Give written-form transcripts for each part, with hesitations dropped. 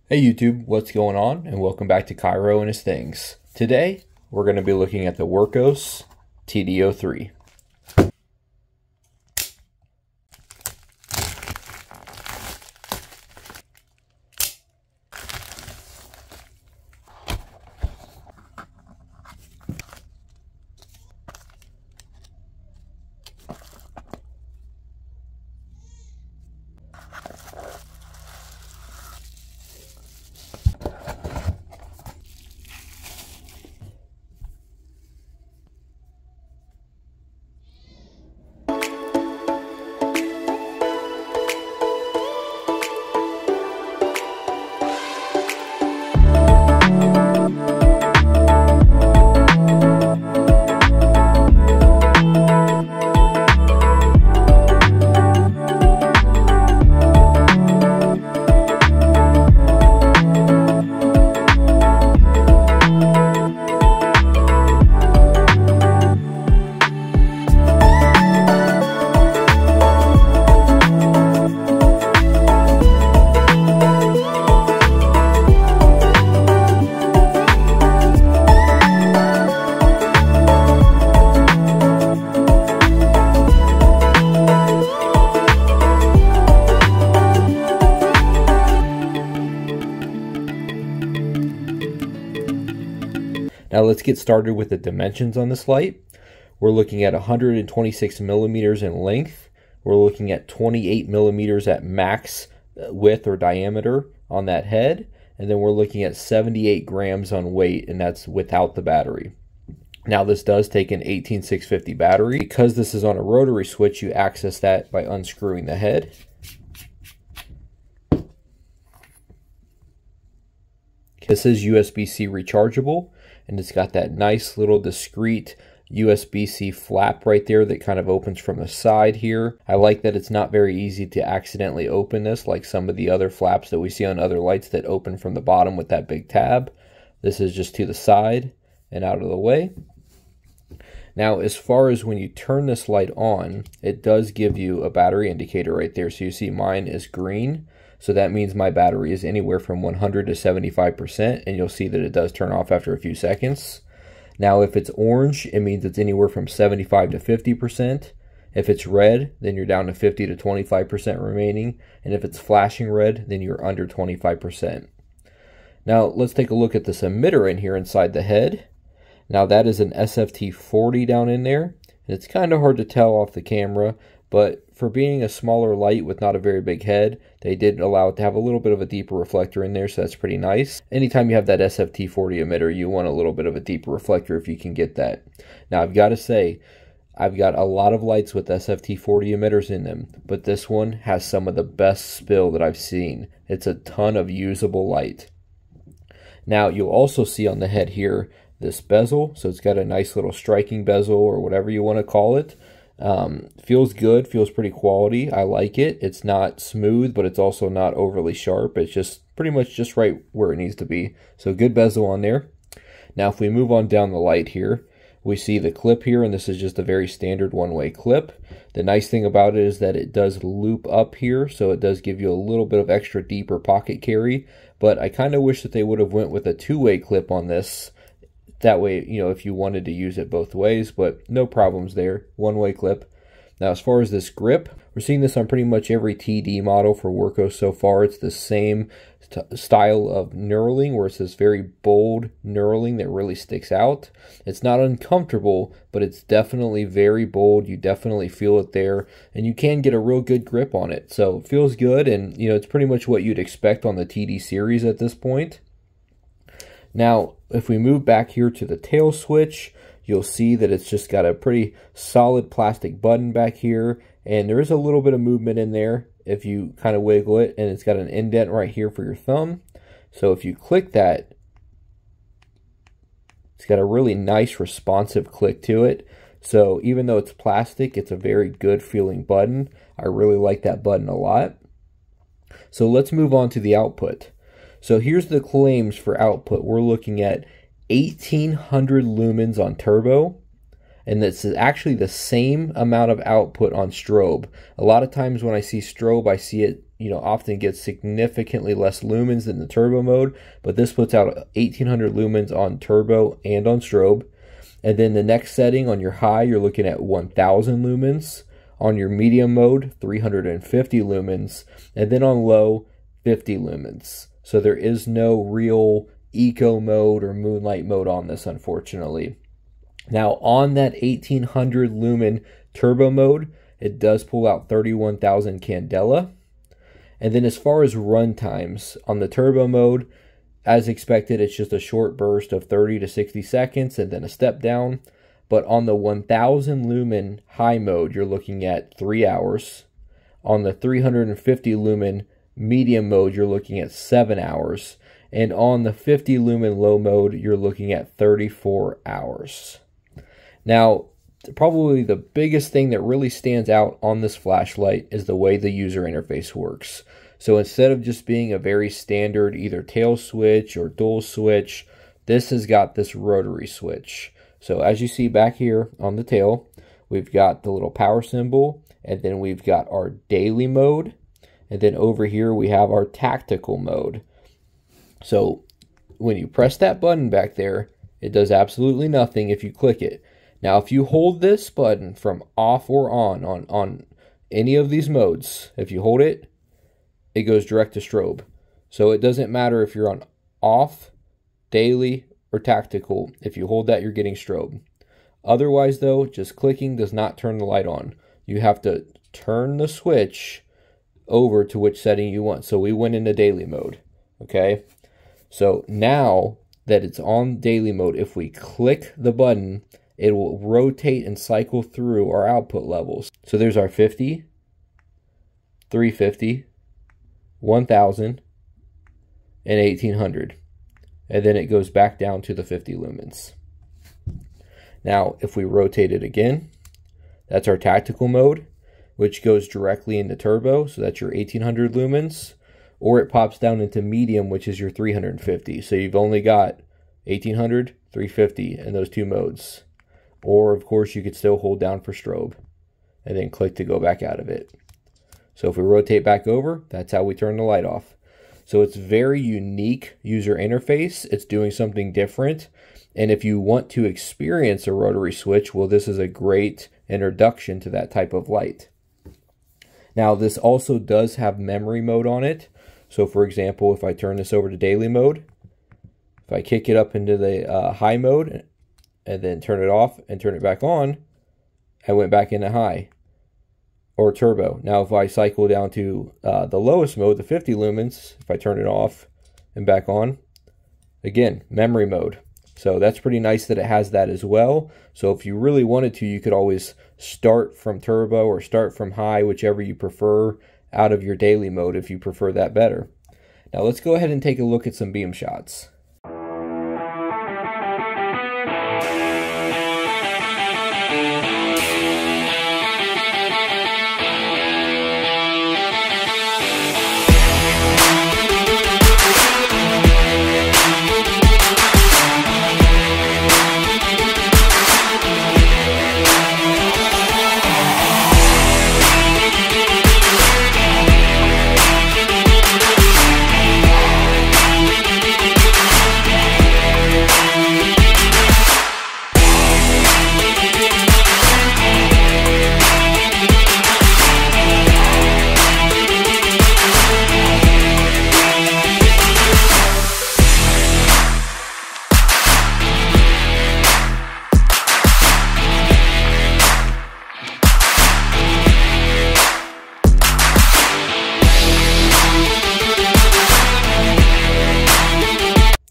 Hey YouTube, what's going on? And welcome back to Cairo and his things. Today, we're going to be looking at the Wurkkos TD03. Now let's get started with the dimensions on this light. We're looking at 126 millimeters in length. We're looking at 28 millimeters at max width or diameter on that head. And then we're looking at 78 grams on weight, and that's without the battery. Now this does take an 18650 battery. Because this is on a rotary switch, you access that by unscrewing the head. This is USB-C rechargeable, and it's got that nice little discreet USB-C flap right there that kind of opens from the side here. I like that it's not very easy to accidentally open this like some of the other flaps that we see on other lights that open from the bottom with that big tab. This is just to the side and out of the way. Now, as far as when you turn this light on, it does give you a battery indicator right there. So you see mine is green. So that means my battery is anywhere from 100 to 75%, and you'll see that it does turn off after a few seconds. Now, if it's orange, it means it's anywhere from 75 to 50%. If it's red, then you're down to 50 to 25% remaining. And if it's flashing red, then you're under 25%. Now, let's take a look at this emitter in here inside the head. Now, that is an SFT40 down in there. And it's kind of hard to tell off the camera, but for being a smaller light with not a very big head, they did allow it to have a little bit of a deeper reflector in there, so that's pretty nice. Anytime you have that SFT40 emitter, you want a little bit of a deeper reflector if you can get that. Now, I've got to say, I've got a lot of lights with SFT40 emitters in them, but this one has some of the best spill that I've seen. It's a ton of usable light. Now, you'll also see on the head here this bezel, so it's got a nice little striking bezel or whatever you want to call it. Feels good, feels pretty quality. I like it. It's not smooth, but it's also not overly sharp. It's just pretty much just right where it needs to be. So good bezel on there. Now if we move on down the light here, we see the clip here, and this is just a very standard one-way clip. The nice thing about it is that it does loop up here, so it does give you a little bit of extra deeper pocket carry, but I kind of wish that they would have went with a two-way clip on this. That way, you know, if you wanted to use it both ways, but no problems there. One-way clip. Now, as far as this grip, we're seeing this on pretty much every TD model for Wurkkos so far. It's the same style of knurling, where it's this very bold knurling that really sticks out. It's not uncomfortable, but it's definitely very bold. You definitely feel it there, and you can get a real good grip on it. So it feels good, and you know, it's pretty much what you'd expect on the TD series at this point. Now, if we move back here to the tail switch, you'll see that it's just got a pretty solid plastic button back here, and there is a little bit of movement in there if you kind of wiggle it, and it's got an indent right here for your thumb. So if you click that, it's got a really nice responsive click to it. So even though it's plastic, it's a very good feeling button. I really like that button a lot. So let's move on to the output. So here's the claims for output. We're looking at 1800 lumens on turbo, and this is actually the same amount of output on strobe. A lot of times when I see strobe, I see it often gets significantly less lumens than the turbo mode, but this puts out 1800 lumens on turbo and on strobe. And then the next setting on your high, you're looking at 1000 lumens. On your medium mode, 350 lumens. And then on low, 50 lumens. So there is no real eco mode or moonlight mode on this, unfortunately. Now on that 1800 lumen turbo mode, it does pull out 31,000 candela. And then as far as run times, on the turbo mode, as expected, it's just a short burst of 30 to 60 seconds and then a step down. But on the 1000 lumen high mode, you're looking at 3 hours. On the 350 lumen medium mode, you're looking at 7 hours. And on the 50 lumen low mode, you're looking at 34 hours. Now, probably the biggest thing that really stands out on this flashlight is the way the user interface works. So instead of just being a very standard either tail switch or dual switch, this has got this rotary switch. So as you see back here on the tail, we've got the little power symbol, and then we've got our daily mode, and then over here we have our tactical mode. So when you press that button back there, it does absolutely nothing if you click it. Now if you hold this button from off or on any of these modes, if you hold it, it goes direct to strobe. So it doesn't matter if you're on off, daily, or tactical. If you hold that, you're getting strobe. Otherwise though, just clicking does not turn the light on. You have to turn the switch over to which setting you want. So we went into daily mode, okay? So now that it's on daily mode, if we click the button, it will rotate and cycle through our output levels. So there's our 50, 350, 1000, and 1800. And then it goes back down to the 50 lumens. Now, if we rotate it again, that's our tactical mode, which goes directly into turbo. So that's your 1800 lumens, or it pops down into medium, which is your 350. So you've only got 1800, 350 in those two modes. Or of course you could still hold down for strobe and then click to go back out of it. So if we rotate back over, that's how we turn the light off. So it's very unique user interface. It's doing something different. And if you want to experience a rotary switch, well, this is a great introduction to that type of light. Now, this also does have memory mode on it. So for example, if I turn this over to daily mode, if I kick it up into the high mode and then turn it off and turn it back on, I went back into high or turbo. Now, if I cycle down to the lowest mode, the 50 lumens, if I turn it off and back on, again, memory mode. So that's pretty nice that it has that as well. So if you really wanted to, you could always start from turbo or start from high, whichever you prefer, out of your daily mode if you prefer that better. Now let's go ahead and take a look at some beam shots.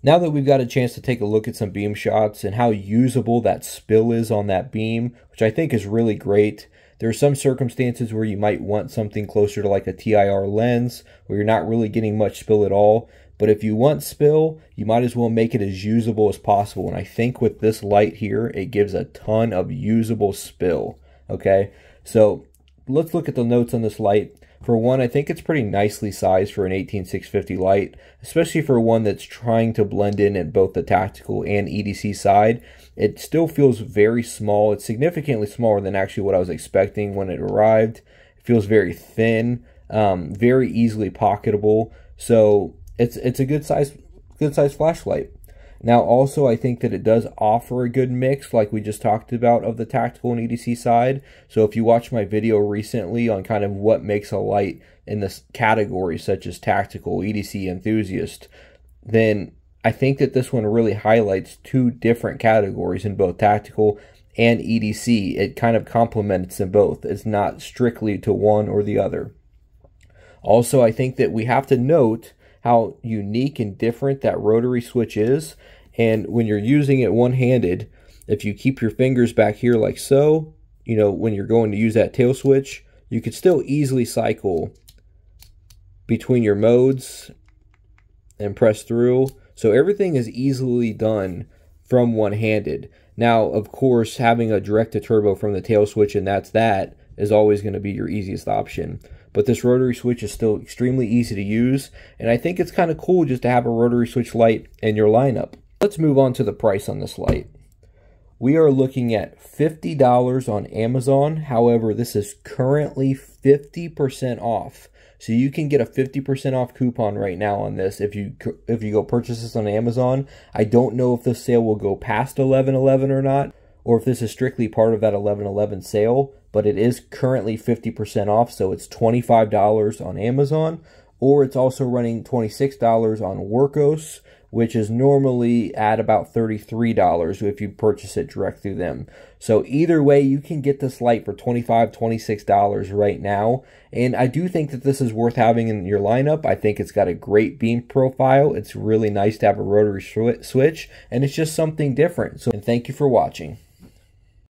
Now that we've got a chance to take a look at some beam shots and how usable that spill is on that beam, which I think is really great. There are some circumstances where you might want something closer to like a TIR lens where you're not really getting much spill at all. But if you want spill, you might as well make it as usable as possible. And I think with this light here, it gives a ton of usable spill. Okay, so let's look at the notes on this light. For one, I think it's pretty nicely sized for an 18650 light, especially for one that's trying to blend in at both the tactical and EDC side. It still feels very small. It's significantly smaller than actually what I was expecting when it arrived. It feels very thin. very easily pocketable. So it's a good size flashlight. Now also I think that it does offer a good mix like we just talked about of the tactical and EDC side. So if you watch my video recently on kind of what makes a light in this category such as tactical, EDC, enthusiast, then I think that this one really highlights two different categories in both tactical and EDC. It kind of complements them both. It's not strictly to one or the other. Also, I think that we have to note how unique and different that rotary switch is. And when you're using it one-handed, if you keep your fingers back here like so, you know, when you're going to use that tail switch, you could still easily cycle between your modes and press through. So everything is easily done from one-handed. Now, of course, having a direct-to-turbo from the tail switch and that is always going to be your easiest option. But this rotary switch is still extremely easy to use, and I think it's kind of cool just to have a rotary switch light in your lineup. Let's move on to the price on this light. We are looking at $50 on Amazon. However, this is currently 50% off. So you can get a 50% off coupon right now on this if you go purchase this on Amazon. I don't know if this sale will go past 11/11 or not, or if this is strictly part of that 11/11 sale, but it is currently 50% off, so it's $25 on Amazon, or it's also running $26 on Wurkkos, which is normally at about $33 if you purchase it direct through them. So either way, you can get this light for $25, $26 right now, and I do think that this is worth having in your lineup. I think it's got a great beam profile. It's really nice to have a rotary switch, and it's just something different. So, and thank you for watching.